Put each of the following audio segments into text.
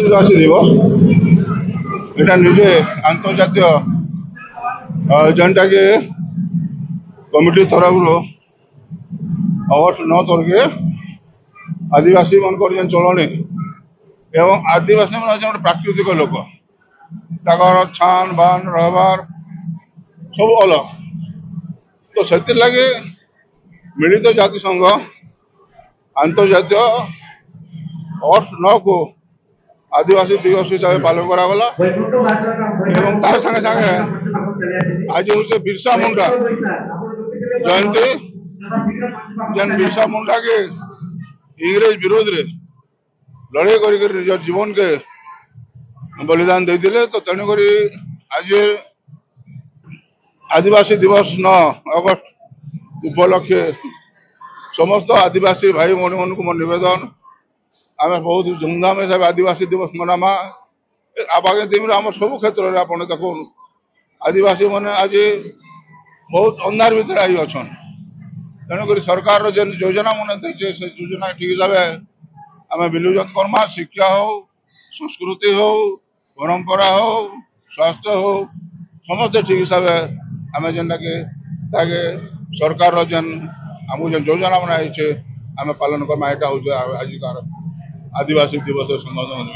आदिवासी दिवस এটা নিজে আন্তর্জাতীয় যেটাকে কমিটি তরফর অগস্ট 9 তারিখে आदिवासी मनकर जेन चलनी एवं आदिवासी मन जो प्राकृतिक लोक ताकर छान बान रहबार सब अलग तो से लगे मिलित जातिसंघ अंतर्जातीय अगस्ट 9 को आदिवासी दिवस हिसाब से पालन करागला एवं तार संगे संगे आज हूँ बिरसा मुंडा जयंती जेन बिरसा मुंडा के इंग्रेज विरोध रे लड़ाई कर निज जीवन के बलिदान देते तो तेणुक आज आदिवासी दिवस 9 अगस्ट उपलक्षे समस्त आदिवासी भाई भौणी मन को मोर नवेदन आम बहुत धूमधाम हिसाब आदिवासी दिवस मनामा आगे दिन में आम सब क्षेत्र में आप देख आदिवासी मैंने आज बहुत अंधार भितर आई अच्छा तेणुक सरकार जेन योजना मन देखे से योजना ठीक हिसाब से आम विलोचन करमा शिक्षा हो संस्कृति हो परंपरा हो स्वास्थ्य हो समस्त ठीक हिसाब से आम जेनटा के सरकार जेन आम जेन योजना मन आई आम पालन करमा यहाँ हूँ आजिकार आदिवासी दिवस संबोधन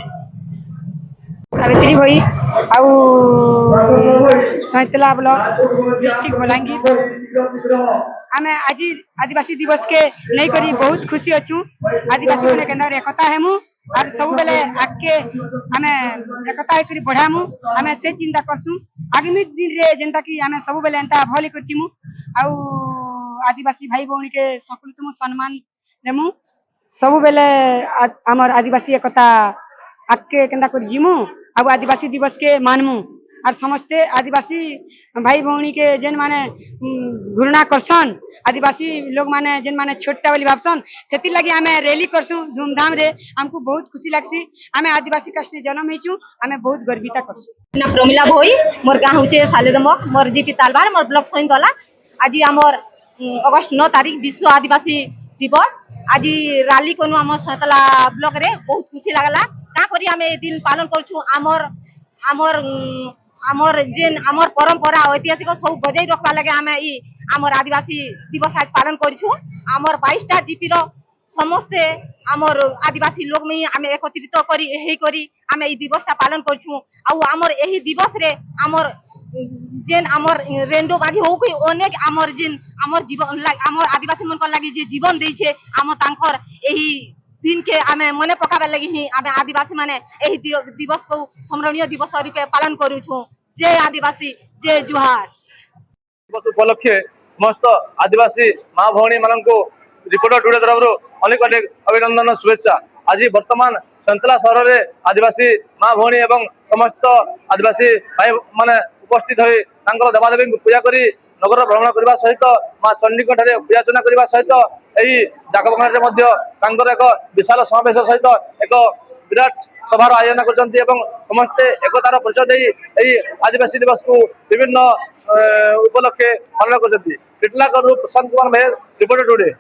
सावित्री भाई आउ सैतला ब्लॉक डिस्ट्रिक्ट बलांगीर आमे आज आदिवासी दिवस के नहीं करी बहुत खुशी अच्छू आदिवासी मैंने केंद्र एकता हेमु और सब बेले आगे आमे एकता करी बढ़ामु आमे से चिंता करसु आगामी दिन रे जेंता कि आमे सब बेले एंता भली करतिमु आउ आदिवासी भाई भौणी के सकलतमु सम्मान देमु सब बेले आमर आदिवासी एकता आगे केंदा कर जिमु आउ आदिवासी दिवस के मानमु और समस्ते आदिवासी भाई भौणी के जेन माने घृणा करसन आदिवासी लोग माने जेन माने छोटा वाली भावसन सेति लगी आमे रैली करसु धूमधाम रे हमको बहुत खुशी लागसी आमे आदिवासी कास्ट जन्म हेचु आमे बहुत गर्विता करसु ना प्रमिला भोई मोर गाँ होचे सालेदमक मोर जीपी तालबार मोर ब्लॉक सैंतला आज आमर अगस्ट 9 तारीख विश्व आदिवासी दिवस आज रैली कोनु आम सैंतला ब्लॉक रे बहुत खुशी लागला का करी आमे दिन पालन करछु आमर आमर आमर जेन आमर परंपरा ऐतिहासिक सब बजाई रखवा लगे आमे ई आमर आदिवासी दिवस आज पालन करछु आमर 22टा जीपी रो समस्ते आमर आदिवासी लोग में आमे एकत्रित करी एही करी आमे ई दिवसटा पालन करछु आ आमर एही दिवस रे आमर जेन आमर रेंडो बाजी हो कोई अनेक आमर जेन आमर जीवन आमर आदिवासी मन को लागि जे जीवन दै छे आम तांकर एही दिन के आमे मने पकाबे लगी ही आमे आदिवासी माने एही दिवस को स्मरणीय दिवस रूपे पालन करू छु जय आदिवासी जय जुहार दिवस उपलक्षे समस्त आदिवासी माँ भौणी मान रिपोर्टर टुडे तरफ अनेक अनेक अभिनंदन शुभेच्छा आज वर्तमान सैंतला सहर में आदिवासी माँ भौणी एवं समस्त आदिवासी भाई माने उपस्थित हो देवादेवी पूजा करी नगर भ्रमण करने सहित माँ चंडी पूजार्चना करने सहित यही डाकबंगला एक विशाल समावेश सहित एक विराट सभार आयोजन कर समस्ते एकतार परिचय दे आदिवासी दिवस को विभिन्न उपलक्षे पालन कर प्रशांत कुमार मेहर रिपोर्टर टुडे।